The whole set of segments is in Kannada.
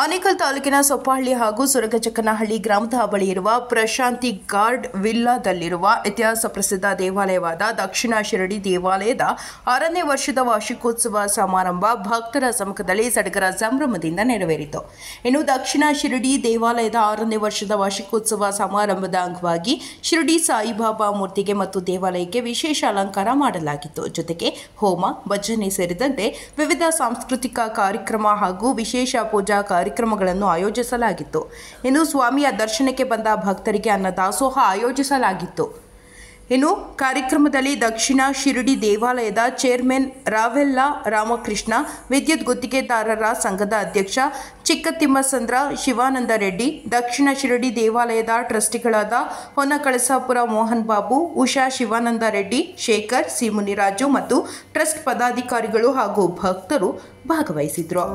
ಆನೇಕಲ್ ತಾಲೂಕಿನ ಸೊಪ್ಪಹಳ್ಳಿ ಹಾಗೂ ಸುರಗಚಕ್ಕನಹಳ್ಳಿ ಗ್ರಾಮದ ಬಳಿ ಇರುವ ಪ್ರಶಾಂತಿ ಗಾರ್ಡ್ ವಿಲ್ಲಾದಲ್ಲಿರುವ ಇತಿಹಾಸ ಪ್ರಸಿದ್ಧ ದೇವಾಲಯವಾದ ದಕ್ಷಿಣ ಶಿರಡಿ ದೇವಾಲಯದ 6ನೇ ವರ್ಷದ ವಾರ್ಷಿಕೋತ್ಸವ ಸಮಾರಂಭ ಭಕ್ತರ ಸಮ್ಮುಖದಲ್ಲಿ ಸಡಗರ ಸಂಭ್ರಮದಿಂದ ನೆರವೇರಿತು. ಇನ್ನು ದಕ್ಷಿಣ ಶಿರಡಿ ದೇವಾಲಯದ 6ನೇ ವರ್ಷದ ವಾರ್ಷಿಕೋತ್ಸವ ಸಮಾರಂಭದ ಅಂಗವಾಗಿ ಶಿರಡಿ ಸಾಯಿಬಾಬಾ ಮೂರ್ತಿಗೆ ಮತ್ತು ದೇವಾಲಯಕ್ಕೆ ವಿಶೇಷ ಅಲಂಕಾರ ಮಾಡಲಾಗಿತ್ತು. ಜೊತೆಗೆ ಹೋಮ, ಭಜನೆ ಸೇರಿದಂತೆ ವಿವಿಧ ಸಾಂಸ್ಕೃತಿಕ ಕಾರ್ಯಕ್ರಮ ಹಾಗೂ ವಿಶೇಷ ಪೂಜಾ ಕಾರ್ಯಕ್ರಮಗಳನ್ನು ಆಯೋಜಿಸಲಾಗಿತ್ತು. ಇನ್ನು ಸ್ವಾಮಿಯ ದರ್ಶನಕ್ಕೆ ಬಂದ ಭಕ್ತರಿಗೆ ಅನ್ನದಾಸೋಹ ಆಯೋಜಿಸಲಾಗಿತ್ತು. ಇನ್ನು ಕಾರ್ಯಕ್ರಮದಲ್ಲಿ ದಕ್ಷಿಣ ಶಿರಡಿ ದೇವಾಲಯದ ಚೇರ್ಮನ್ ರಾವೆಲ್ಲ ರಾಮಕೃಷ್ಣ, ವಿದ್ಯುತ್ ಗುತ್ತಿಗೆದಾರರ ಸಂಘದ ಅಧ್ಯಕ್ಷ ಚಿಕ್ಕತಿಮ್ಮಸಂದ್ರ ಶಿವಾನಂದ ರೆಡ್ಡಿ, ದಕ್ಷಿಣ ಶಿರಡಿ ದೇವಾಲಯದ ಟ್ರಸ್ಟಿಗಳಾದ ಹೊನ್ನಕಳಸಾಪುರ ಮೋಹನ್ ಬಾಬು, ಉಷಾ ಶಿವಾನಂದ ರೆಡ್ಡಿ, ಶೇಖರ್ ಸಿ ಮುನಿರಾಜು ಮತ್ತು ಟ್ರಸ್ಟ್ ಪದಾಧಿಕಾರಿಗಳು ಹಾಗೂ ಭಕ್ತರು ಭಾಗವಹಿಸಿದ್ರು.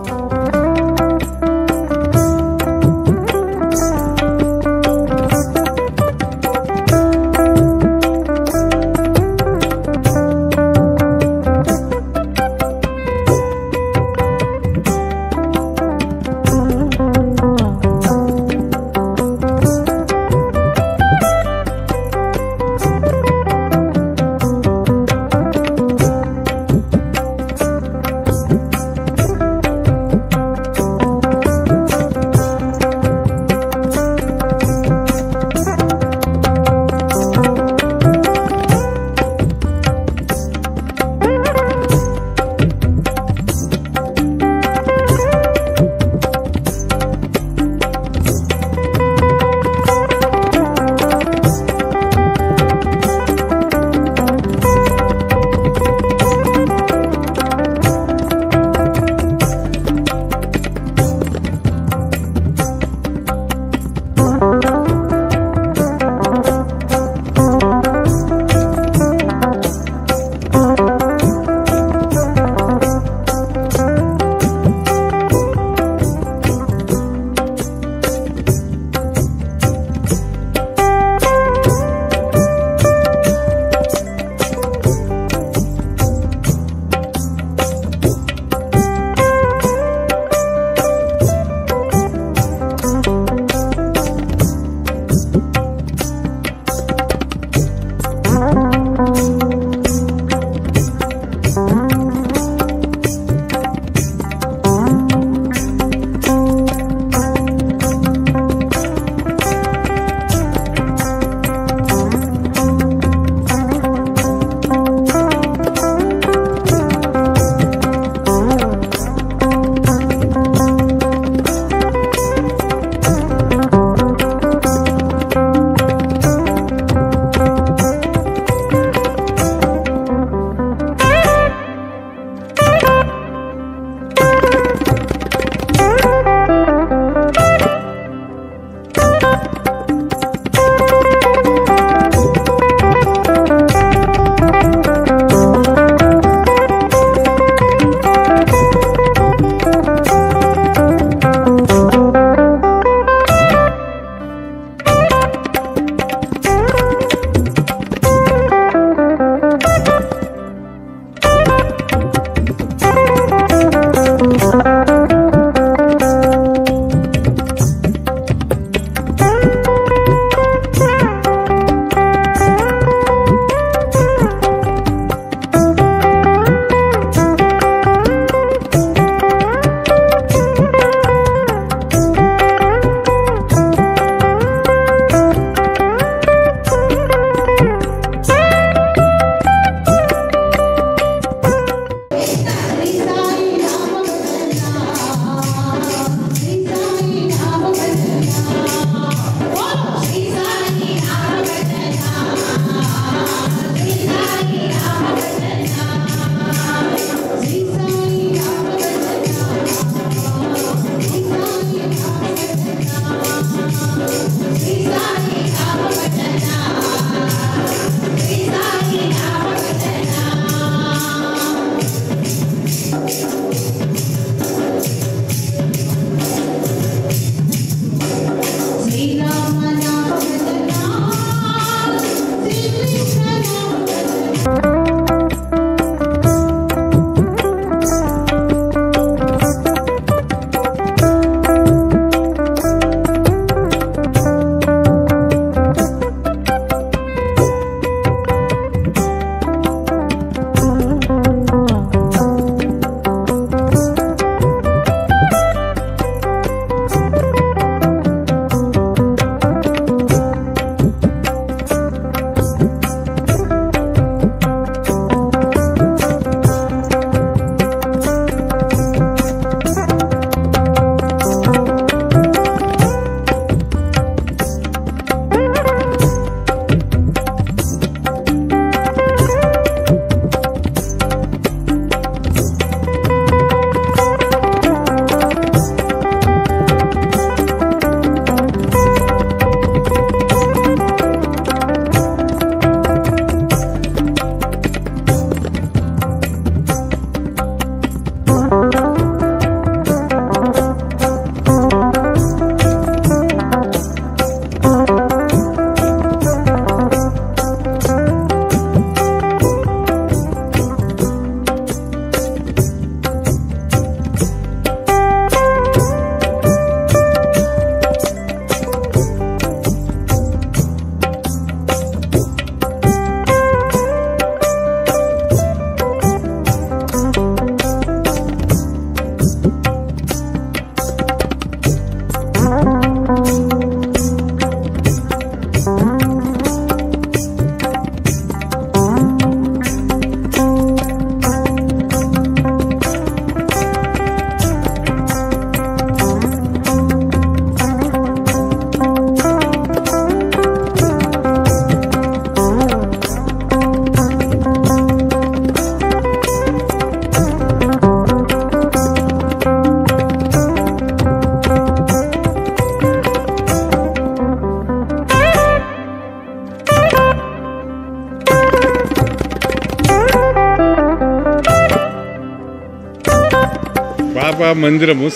మందిరము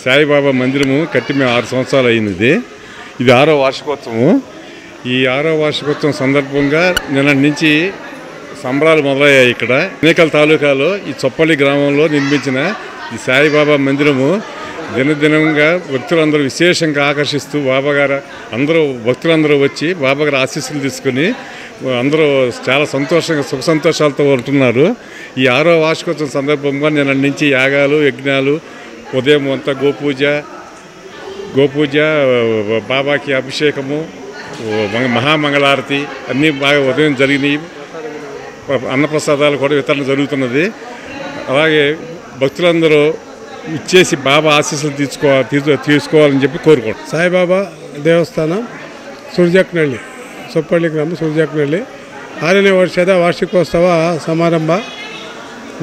సాయిబాబా మందిరము కట్టి మేము 6 సంవత్సరాలు అయింది. ఇది 6వ వార్షికోత్సవం. ఈ 6వ వార్షికోత్సవం సందర్భంగా నిన్న నుంచి సంబరాలు మొదలయ్యాయి. ఇక్కడ అనేకల్ తాలూకాలో ఈ చొప్పల్లి గ్రామంలో నిర్మించిన ఈ సాయిబాబా మందిరము దినదినంగా భక్తులందరూ విశేషంగా ఆకర్షిస్తూ భక్తులందరూ వచ్చి బాబాగారు ఆశీస్సులు తీసుకుని అందరూ చాలా సంతోషంగా సుఖ సంతోషాలతో ఉంటున్నారు. ఈ 6వ వార్షికోత్సవం సందర్భంగా నిన్న నుంచి యాగాలు, యజ్ఞాలు, ఉదయం అంతా గోపూజ, బాబాకి అభిషేకము, మహామంగళారతి అన్నీ బాగా ఉదయం జరిగినాయి. అన్నప్రసాదాలు కూడా వితరణ జరుగుతున్నది. అలాగే భక్తులందరూ ఇచ్చేసి బాబా ఆశీస్సులు తీసుకోవాలని చెప్పి కోరుకుంటాం. ಸಾಯಿಬಾಬಾ ದೇವಸ್ಥಾನ ಸುರ್ಜಕ್ನಹಳ್ಳಿ, ಸೊಪ್ಪಳ್ಳಿ ಗ್ರಾಮ ಸುರ್ಜಕ್ನಹಳ್ಳಿ 6ನೇ ವರ್ಷದ ವಾರ್ಷಿಕೋತ್ಸವ ಸಮಾರಂಭ.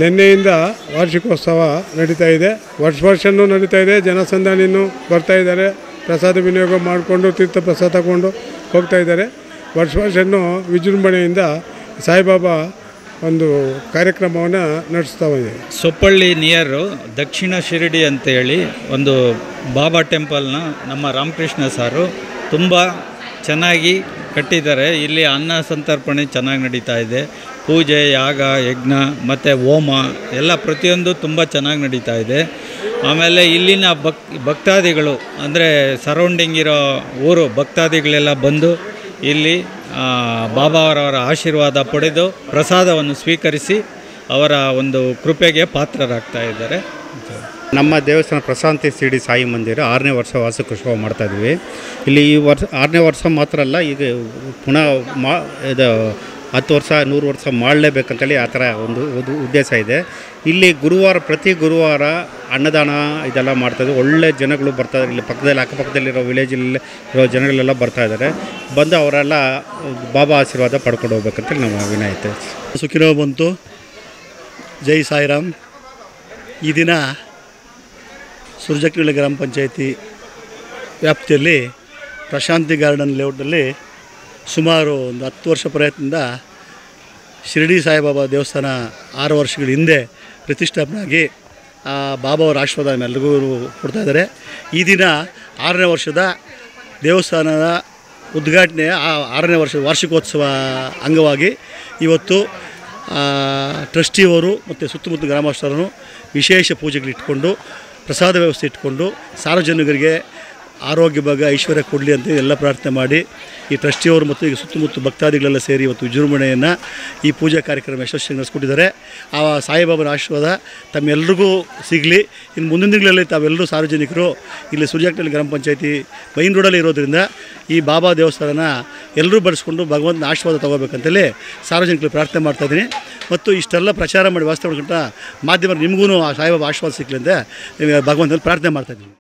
ನಿನ್ನೆಯಿಂದ ವಾರ್ಷಿಕೋತ್ಸವ ನಡೀತಾ ಇದೆ. ವರ್ಷನೂ ನಡೀತಾ ಇದೆ. ಜನಸಂದಣಿನೂ ಬರ್ತಾ ಇದ್ದಾರೆ. ಪ್ರಸಾದ ವಿನಿಯೋಗ ಮಾಡಿಕೊಂಡು ತೀರ್ಥ ಪ್ರಸಾದ ತಗೊಂಡು ಹೋಗ್ತಾ ಇದ್ದಾರೆ. ವರ್ಷನೂ ವಿಜೃಂಭಣೆಯಿಂದ ಸಾಯಿಬಾಬಾ ಒಂದು ಕಾರ್ಯಕ್ರಮವನ್ನು ನಡೆಸ್ತಾ ಇದೆ. ಸೊಪ್ಪಳ್ಳಿ ನಿಯರು ದಕ್ಷಿಣ ಶಿರಡಿ ಅಂತೇಳಿ ಒಂದು ಬಾಬಾ ಟೆಂಪಲ್ನ ನಮ್ಮ ರಾಮಕೃಷ್ಣ ಸಾರು ತುಂಬ ಚೆನ್ನಾಗಿ ಕಟ್ಟಿದ್ದಾರೆ. ಇಲ್ಲಿ ಅನ್ನ ಸಂತರ್ಪಣೆ ಚೆನ್ನಾಗಿ ನಡೀತಾ ಇದೆ. ಪೂಜೆ, ಯಾಗ, ಯಜ್ಞ ಮತ್ತು ಹೋಮ ಎಲ್ಲ ಪ್ರತಿಯೊಂದು ತುಂಬ ಚೆನ್ನಾಗಿ ನಡೀತಾ ಇದೆ. ಆಮೇಲೆ ಇಲ್ಲಿನ ಭಕ್ತಾದಿಗಳು ಅಂದರೆ ಸರೌಂಡಿಂಗ್ ಇರೋ ಊರು ಭಕ್ತಾದಿಗಳೆಲ್ಲ ಬಂದು ಇಲ್ಲಿ ಬಾಬಾ ಅವರವರ ಆಶೀರ್ವಾದ ಪಡೆದು ಪ್ರಸಾದವನ್ನು ಸ್ವೀಕರಿಸಿ ಅವರ ಒಂದು ಕೃಪೆಗೆ ಪಾತ್ರರಾಗ್ತಾ ಇದ್ದಾರೆ. ನಮ್ಮ ದೇವಸ್ಥಾನ ಪ್ರಶಾಂತಿ ಶಿರಡಿ ಸಾಯಿ ಮಂದಿರ 6ನೇ ವರ್ಷ ವಾರ್ಷಿಕೋತ್ಸವ ಮಾಡ್ತಾಯಿದ್ವಿ. ಇಲ್ಲಿ ಈ ವರ್ಷ 6ನೇ ವರ್ಷ ಮಾತ್ರ ಅಲ್ಲ, ಈಗ ಪುನಃ ಇದು 10 ವರ್ಷ 100 ವರ್ಷ ಮಾಡಲೇಬೇಕಂತೇಳಿ ಆ ಥರ ಒಂದು ಉದ್ದೇಶ ಇದೆ. ಇಲ್ಲಿ ಪ್ರತಿ ಗುರುವಾರ ಅನ್ನದಾನ ಇದೆಲ್ಲ ಮಾಡ್ತಾಯಿದ್ವಿ. ಒಳ್ಳೆ ಜನಗಳು ಬರ್ತಾಯಿದ್ದಾರೆ. ಇಲ್ಲಿ ಅಕ್ಕಪಕ್ಕದಲ್ಲಿರೋ ವಿಲೇಜಲ್ಲಿ ಇರೋ ಜನಗಳೆಲ್ಲ ಬರ್ತಾಯಿದ್ದಾರೆ. ಬಂದು ಅವರೆಲ್ಲ ಬಾಬಾ ಆಶೀರ್ವಾದ ಪಡ್ಕೊಂಡು ಹೋಗ್ಬೇಕಂತೇಳಿ ನಮ್ಮ ವಿನಂತಿ. ಸುಖಿನೋ ಬಂತು. ಜೈ ಸಾಯಿರಾಮ್. ಈ ದಿನ ಸುರ್ಜಕ್ನಹಳ್ಳಿ ಗ್ರಾಮ ಪಂಚಾಯಿತಿ ವ್ಯಾಪ್ತಿಯಲ್ಲಿ ಪ್ರಶಾಂತಿ ಗಾರ್ಡನ್ ಲೇಔಟ್ನಲ್ಲಿ ಸುಮಾರು ಒಂದು 10 ವರ್ಷ ಪ್ರಯತ್ನದಿಂದ ಶಿರಡಿ ಸಾಯಿಬಾಬಾ ದೇವಸ್ಥಾನ 6 ವರ್ಷಗಳ ಹಿಂದೆ ಪ್ರತಿಷ್ಠಾಪನೆ ಆಗಿ ಬಾಬಾ ಅವರ ಆಶೀರ್ವಾದ ಎಲ್ಲರಿಗೂ ಕೊಡ್ತಾಯಿದ್ದಾರೆ. ಈ ದಿನ 6ನೇ ವರ್ಷದ ದೇವಸ್ಥಾನದ ಉದ್ಘಾಟನೆಯ 6ನೇ ವರ್ಷದ ವಾರ್ಷಿಕೋತ್ಸವ ಅಂಗವಾಗಿ ಇವತ್ತು ಟ್ರಸ್ಟಿಯವರು ಮತ್ತು ಸುತ್ತಮುತ್ತ ಗ್ರಾಮಸ್ಥರನ್ನು ವಿಶೇಷ ಪೂಜೆಗಳಿಟ್ಕೊಂಡು ಪ್ರಸಾದ ವ್ಯವಸ್ಥೆ ಇಟ್ಕೊಂಡು ಸಾರ್ವಜನಿಕರಿಗೆ ಆರೋಗ್ಯ ಭಾಗ ಐಶ್ವರ್ಯ ಕೊಡಲಿ ಅಂತ ಎಲ್ಲ ಪ್ರಾರ್ಥನೆ ಮಾಡಿ ಈ ಟ್ರಸ್ಟಿಯವರು ಮತ್ತು ಈಗ ಸುತ್ತಮುತ್ತ ಭಕ್ತಾದಿಗಳೆಲ್ಲ ಸೇರಿ ಇವತ್ತು ವಿಜೃಂಭಣೆಯನ್ನು ಈ ಪೂಜಾ ಕಾರ್ಯಕ್ರಮ ಯಶಸ್ವಿಯಾಗಿ ನಡೆಸ್ಕೊಟ್ಟಿದ್ದಾರೆ. ಆ ಸಾಯಿಬಾಬನ ಆಶೀರ್ವಾದ ತಮ್ಮೆಲ್ಲರಿಗೂ ಸಿಗಲಿ. ಇನ್ನು ಮುಂದಿನ ದಿನಗಳಲ್ಲಿ ತಾವೆಲ್ಲರೂ ಸಾರ್ವಜನಿಕರು ಇಲ್ಲಿ ಸುರ್ಜಕ್ನಹಳ್ಳಿ ಗ್ರಾಮ ಪಂಚಾಯಿತಿ ಮೈನ್ ರೋಡಲ್ಲಿ ಇರೋದರಿಂದ ಈ ಬಾಬಾ ದೇವಸ್ಥಾನನ ಎಲ್ಲರೂ ಬಳಸ್ಕೊಂಡು ಭಗವಂತನ ಆಶೀರ್ವಾದ ತೊಗೋಬೇಕಂತೇಳಿ ಸಾರ್ವಜನಿಕರು ಪ್ರಾರ್ಥನೆ ಮಾಡ್ತಾಯಿದ್ದೀನಿ. ಮತ್ತು ಇಷ್ಟೆಲ್ಲ ಪ್ರಚಾರ ಮಾಡಿ ವಾಸ್ತವ ಮಾಧ್ಯಮ ನಿಮಗೂ ಆ ಸಾಯಿಬಾಬಾ ಆಶೀರ್ವಾದ ಸಿಗಲಿ ಅಂತ ಭಗವಂತನ ಪ್ರಾರ್ಥನೆ ಮಾಡ್ತಾಯಿದ್ದೀನಿ.